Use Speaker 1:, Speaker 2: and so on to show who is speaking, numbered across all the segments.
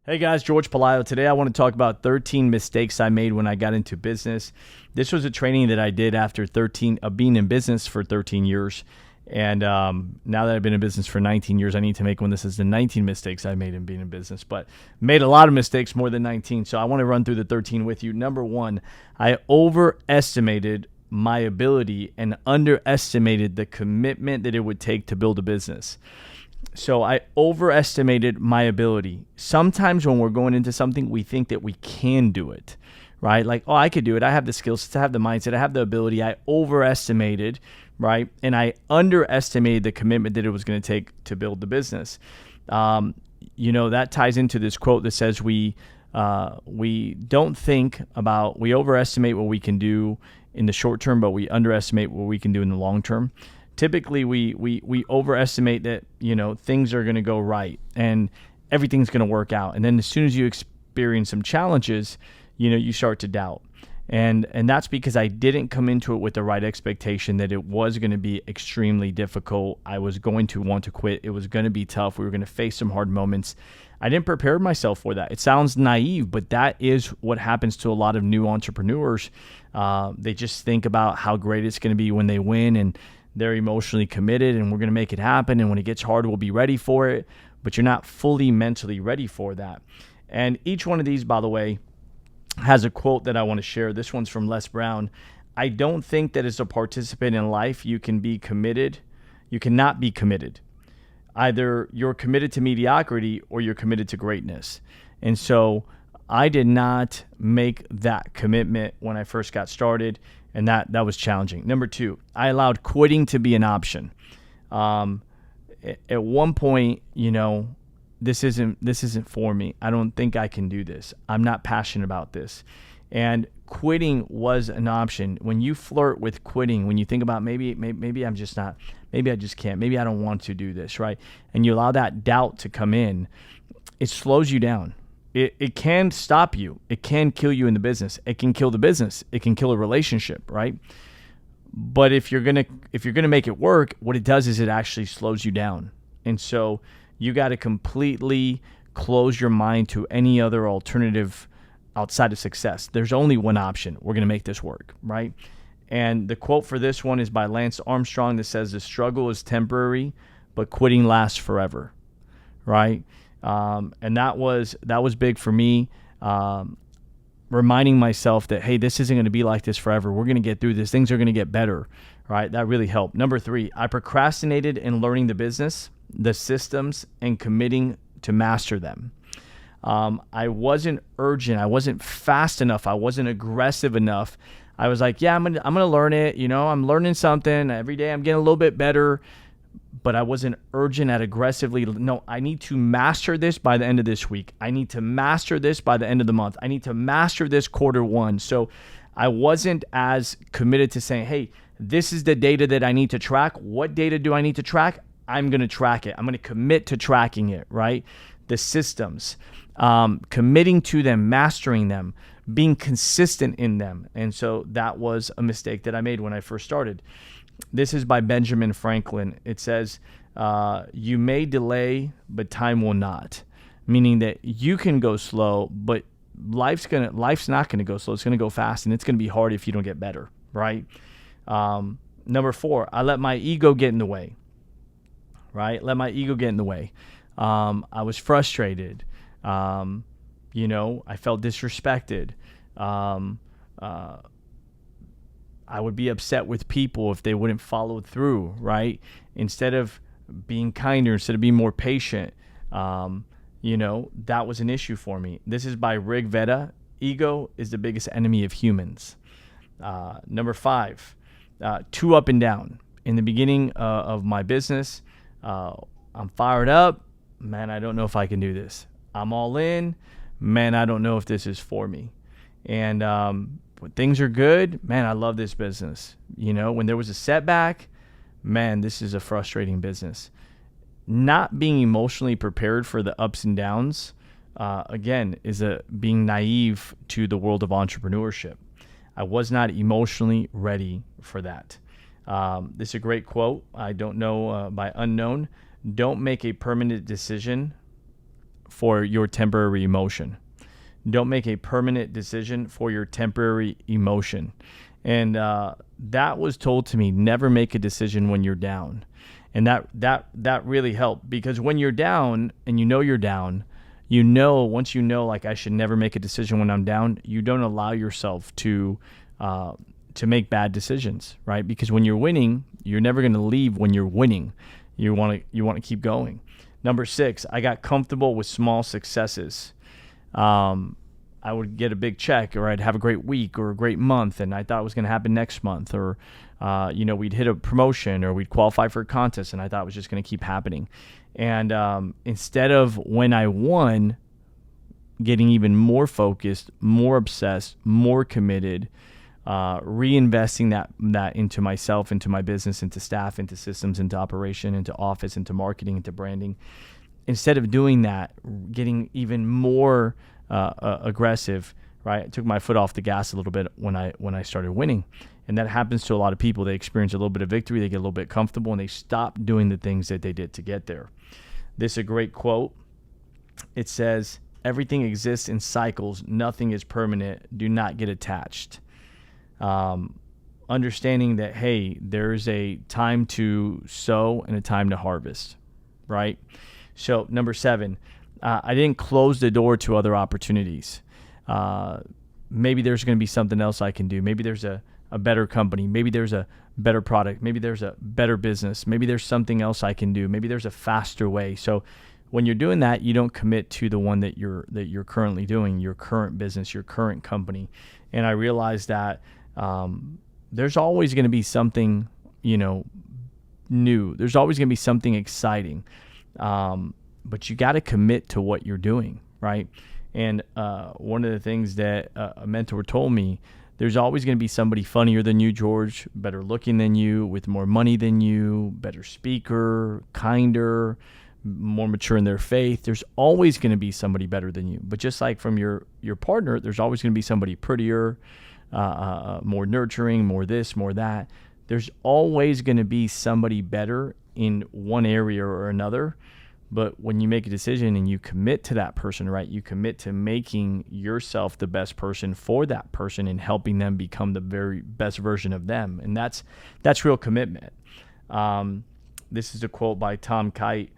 Speaker 1: Hey guys, George Palayo. Today I want to talk about 13 mistakes I made when I got into business. This was a training that I did after being in business for 13 years. And now that I've been in business for 19 years, I need to make one. This is the 19 mistakes I made in being in business, but made a lot of mistakes, more than 19. So I want to run through the 13 with you. Number one, I overestimated my ability and underestimated the commitment that it would take to build a business. So I overestimated my ability. Sometimes when we're going into something, we think that we can do it, right? Like, oh, I could do it. I have the skills, I have the mindset, I have the ability. I overestimated, right? And I underestimated the commitment that it was going to take to build the business. That ties into this quote that says we overestimate what we can do in the short term, but we underestimate what we can do in the long term. Typically, we overestimate that, things are going to go right and everything's going to work out. And then as soon as you experience some challenges, you start to doubt. And that's because I didn't come into it with the right expectation that it was going to be extremely difficult. I was going to want to quit. It was going to be tough. We were going to face some hard moments. I didn't prepare myself for that. It sounds naive, but that is what happens to a lot of new entrepreneurs. They just think about how great it's going to be when they win, and they're emotionally committed and we're going to make it happen. And when it gets hard, we'll be ready for it. But you're not fully mentally ready for that. And each one of these, by the way, has a quote that I want to share. This one's from Les Brown. I don't think that as a participant in life, you can be committed. You cannot be committed. Either you're committed to mediocrity or you're committed to greatness. And so I did not make that commitment when I first got started. And that was challenging. Number two, I allowed quitting to be an option. At one point, this isn't for me. I don't think I can do this. I'm not passionate about this. And quitting was an option. When you flirt with quitting, when you think about maybe I'm just not, maybe I just can't, maybe I don't want to do this, right? And you allow that doubt to come in, it slows you down. It can stop you. It can kill you in the business. It can kill the business. It can kill a relationship, right? But if you're gonna make it work, what it does is it actually slows you down. And so you got to completely close your mind to any other alternative outside of success. There's only one option. We're gonna make this work, right? And the quote for this one is by Lance Armstrong that says, "The struggle is temporary, but quitting lasts forever," right? And that was big for me, reminding myself that, hey, this isn't going to be like this forever. We're going to get through this. Things are going to get better, right? That really helped. Number three, I procrastinated in learning the business, the systems, and committing to master them. I wasn't urgent. I wasn't fast enough. I wasn't aggressive enough. I was like, yeah, I'm gonna learn it. I'm learning something every day. I'm getting a little bit better. But I wasn't urgent at aggressively. No, I need to master this by the end of this week. I need to master this by the end of the month. I need to master this quarter one. So I wasn't as committed to saying, hey, this is the data that I need to track. What data do I need to track? I'm going to track it. I'm going to commit to tracking it, right? The systems, committing to them, mastering them, being consistent in them. And so that was a mistake that I made when I first started. This is by Benjamin Franklin. It says, you may delay, but time will not. Meaning that you can go slow, but life's not going to go slow. It's going to go fast, and it's going to be hard if you don't get better, right? Number four, I let my ego get in the way, right? Let my ego get in the way. I was frustrated. I felt disrespected. I would be upset with people if they wouldn't follow through, right? Instead of being kinder, instead of being more patient, that was an issue for me. This is by Rig Veda. Ego is the biggest enemy of humans. Number five, too up and down. In the beginning of my business, I'm fired up. Man, I don't know if I can do this. I'm all in. Man, I don't know if this is for me. And when things are good, man, I love this business. When there was a setback, man, this is a frustrating business. Not being emotionally prepared for the ups and downs, again, is being naive to the world of entrepreneurship. I was not emotionally ready for that. This is a great quote. I don't know, by Unknown. Don't make a permanent decision for your temporary emotion. Don't make a permanent decision for your temporary emotion. And that was told to me, never make a decision when you're down. And that really helped, because when you're down and you're down, once like, I should never make a decision when I'm down, you don't allow yourself to make bad decisions, right? Because when you're winning, you're never going to leave when you're winning. You want to keep going. Number 6, I got comfortable with small successes. I would get a big check, or I'd have a great week or a great month, and I thought it was going to happen next month, or we'd hit a promotion, or we'd qualify for a contest, and I thought it was just going to keep happening. And instead of, when I won, getting even more focused, more obsessed, more committed, reinvesting that into myself, into my business, into staff, into systems, into operation, into office, into marketing, into branding. Instead of doing that, getting even more aggressive, right? I took my foot off the gas a little bit when I started winning. And that happens to a lot of people. They experience a little bit of victory, they get a little bit comfortable, and they stop doing the things that they did to get there. This is a great quote. It says, "Everything exists in cycles. Nothing is permanent. Do not get attached." Understanding that, hey, there's a time to sow and a time to harvest, right? So number 7, I didn't close the door to other opportunities. Maybe there's going to be something else I can do. Maybe there's a better company. Maybe there's a better product. Maybe there's a better business. Maybe there's something else I can do. Maybe there's a faster way. So when you're doing that, you don't commit to the one that you're currently doing, your current business, your current company. And I realized that there's always going to be something, new. There's always going to be something exciting. But you got to commit to what you're doing, right? And one of the things that a mentor told me, there's always going to be somebody funnier than you, George, better looking than you, with more money than you, better speaker, kinder, more mature in their faith. There's always going to be somebody better than you. But just like from your partner, there's always going to be somebody prettier, more nurturing, more this, more that. There's always going to be somebody better in one area or another. But when you make a decision and you commit to that person, right, you commit to making yourself the best person for that person and helping them become the very best version of them. And that's real commitment. This is a quote by Tom Kite.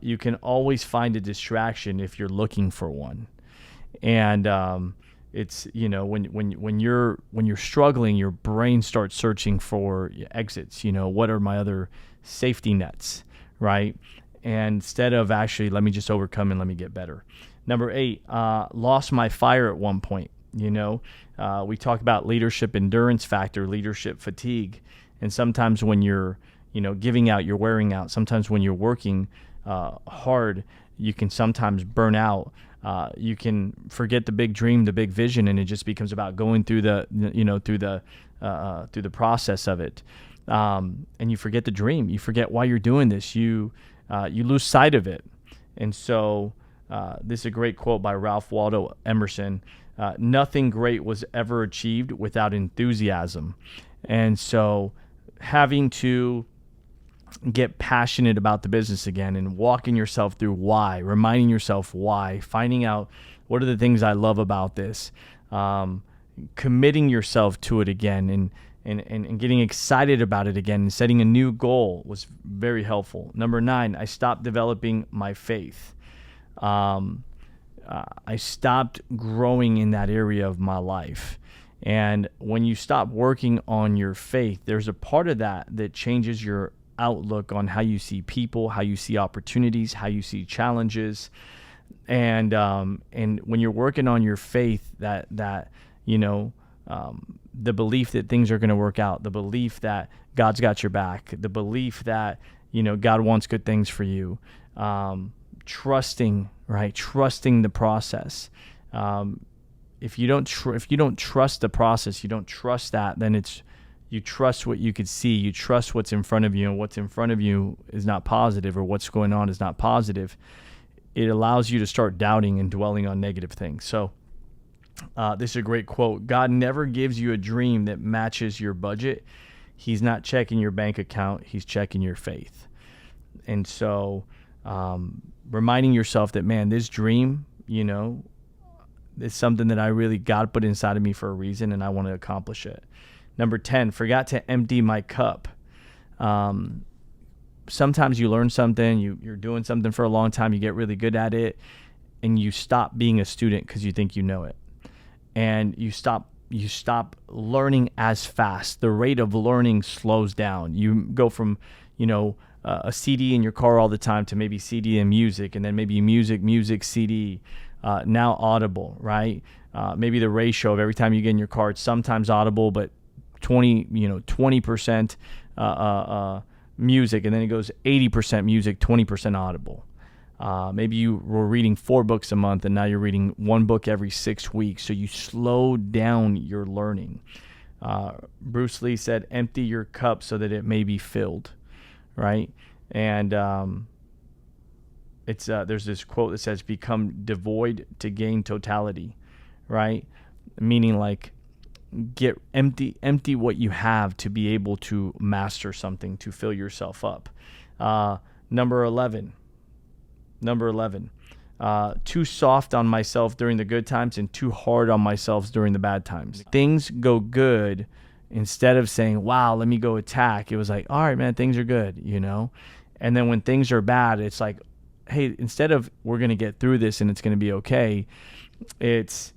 Speaker 1: You can always find a distraction if you're looking for one. And it's, when you're struggling, your brain starts searching for exits. What are my other safety nets, right? And instead of actually, let me just overcome and let me get better. Number 8, lost my fire at one point. We talk about leadership endurance factor, leadership fatigue. And sometimes when you're, giving out, you're wearing out. Sometimes when you're working hard, you can sometimes burn out. You can forget the big dream, the big vision, and it just becomes about going through the process of it. And you forget the dream. You forget why you're doing this. You lose sight of it. And so this is a great quote by Ralph Waldo Emerson. Nothing great was ever achieved without enthusiasm. And so having to get passionate about the business again and walking yourself through why, reminding yourself why, finding out what are the things I love about this, committing yourself to it again, and getting excited about it again, and setting a new goal was very helpful. Number 9, I stopped developing my faith. I stopped growing in that area of my life. And when you stop working on your faith, there's a part of that changes your outlook on how you see people, how you see opportunities, how you see challenges. And when you're working on your faith, the belief that things are going to work out, the belief that God's got your back, the belief that, God wants good things for you, trusting the process. If you don't trust the process, you don't trust that, then you trust what you could see, you trust what's in front of you, and what's in front of you is not positive, or what's going on is not positive. It allows you to start doubting and dwelling on negative things. So this is a great quote. God never gives you a dream that matches your budget. He's not checking your bank account. He's checking your faith. And so Reminding yourself that, man, this dream, it's something that I really God put inside of me for a reason, and I want to accomplish it. Number 10, forgot to empty my cup. Sometimes you learn something, you're doing something for a long time, you get really good at it, and you stop being a student because you think you know it. And you stop learning as fast. The rate of learning slows down. You go from, a CD in your car all the time to maybe CD and music, and then maybe music, CD, now Audible, right? Maybe the ratio of every time you get in your car, it's sometimes Audible, but 20% music, and then it goes 80% music, 20% Audible. Maybe you were reading 4 books a month, and now you're reading 1 book every 6 weeks. So you slow down your learning. Bruce Lee said, empty your cup so that it may be filled, right? And there's this quote that says, become devoid to gain totality, right? Meaning like, get empty what you have to be able to master something, to fill yourself up. Number 11, too soft on myself during the good times and too hard on myself during the bad times. Things go good, instead of saying, wow, let me go attack, it was like, all right, man, things are good, And then when things are bad, it's like, hey, instead of we're going to get through this and it's going to be okay, this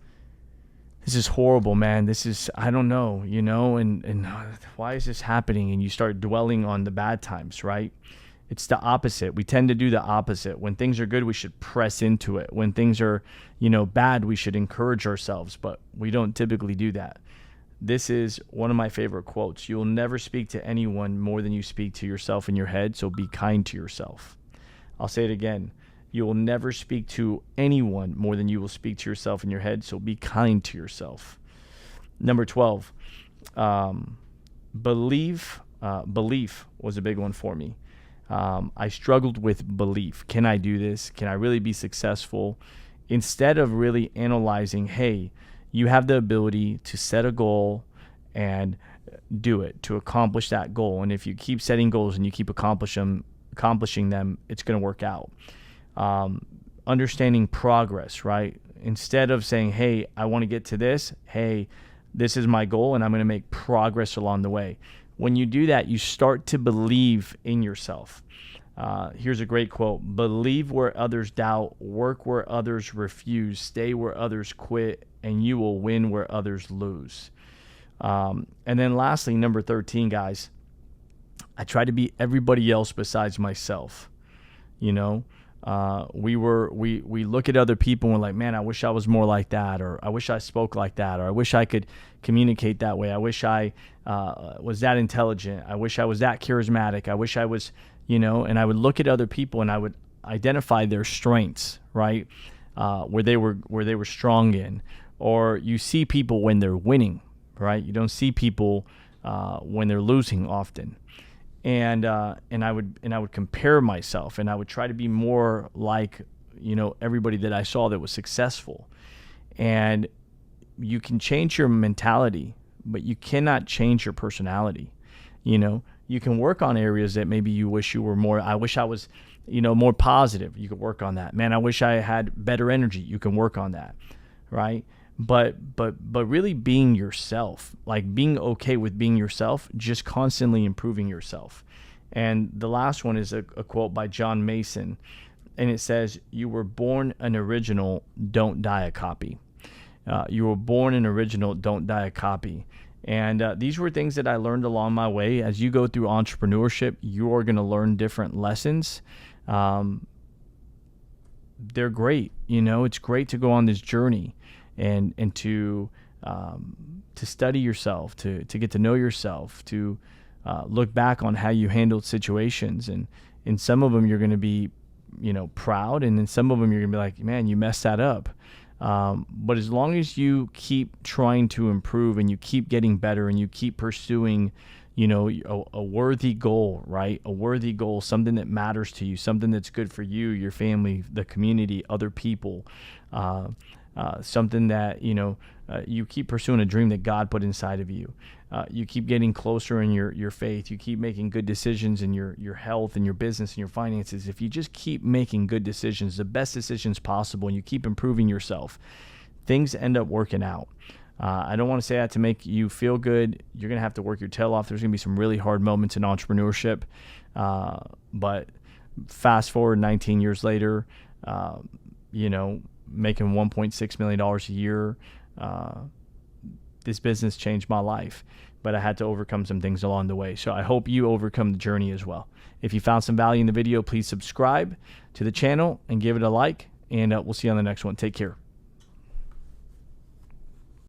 Speaker 1: is horrible, man. This is, I don't know, and why is this happening? And you start dwelling on the bad times, right? It's the opposite. We tend to do the opposite. When things are good, we should press into it. When things are, bad, we should encourage ourselves, but we don't typically do that. This is one of my favorite quotes. You will never speak to anyone more than you speak to yourself in your head, so be kind to yourself. I'll say it again. You will never speak to anyone more than you will speak to yourself in your head, so be kind to yourself. Number 12, belief was a big one for me. I struggled with belief. Can I do this? Can I really be successful? Instead of really analyzing, hey, you have the ability to set a goal and do it, to accomplish that goal. And if you keep setting goals and you keep accomplishing them, it's going to work out. Understanding progress, right? Instead of saying, hey, I want to get to this, hey, this is my goal and I'm going to make progress along the way. When you do that, you start to believe in yourself. Here's a great quote: believe where others doubt, work where others refuse, stay where others quit, and you will win where others lose. And then lastly, number 13, guys, I try to be everybody else besides myself. We look at other people and we're like, man, I wish I was more like that, or I wish I spoke like that, or I wish I could communicate that way. I wish I was that intelligent. I wish I was that charismatic. I wish I was, and I would look at other people and I would identify their strengths, right? Where they were strong in. Or you see people when they're winning, right? You don't see people when they're losing often. And I would compare myself, and I would try to be more like, everybody that I saw that was successful. And you can change your mentality, but you cannot change your personality. You can work on areas that maybe you wish you were more. I wish I was, more positive. You could work on that. Man, I wish I had better energy. You can work on that, right? But really being yourself, like being okay with being yourself, just constantly improving yourself. And the last one is a quote by John Mason, and it says, you were born an original, don't die a copy. You were born an original, don't die a copy. And these were things that I learned along my way. As you go through entrepreneurship, you're going to learn different lessons. They're great. It's great to go on this journey and to study yourself, to get to know yourself, to look back on how you handled situations. And in some of them, you're going to be, proud. And in some of them, you're going to be like, man, you messed that up. But as long as you keep trying to improve and you keep getting better and you keep pursuing, a worthy goal, right? A worthy goal, something that matters to you, something that's good for you, your family, the community, other people, something that, you keep pursuing a dream that God put inside of you. you keep getting closer in your faith. You keep making good decisions in your health and your business and your finances. If you just keep making good decisions, the best decisions possible, and you keep improving yourself, things end up working out. I don't want to say that to make you feel good. You're going to have to work your tail off. There's going to be some really hard moments in entrepreneurship. But fast forward 19 years later, making $1.6 million a year, this business changed my life. But I had to overcome some things along the way. So I hope you overcome the journey as well. If you found some value in the video, please subscribe to the channel and give it a like. And we'll see you on the next one. Take care.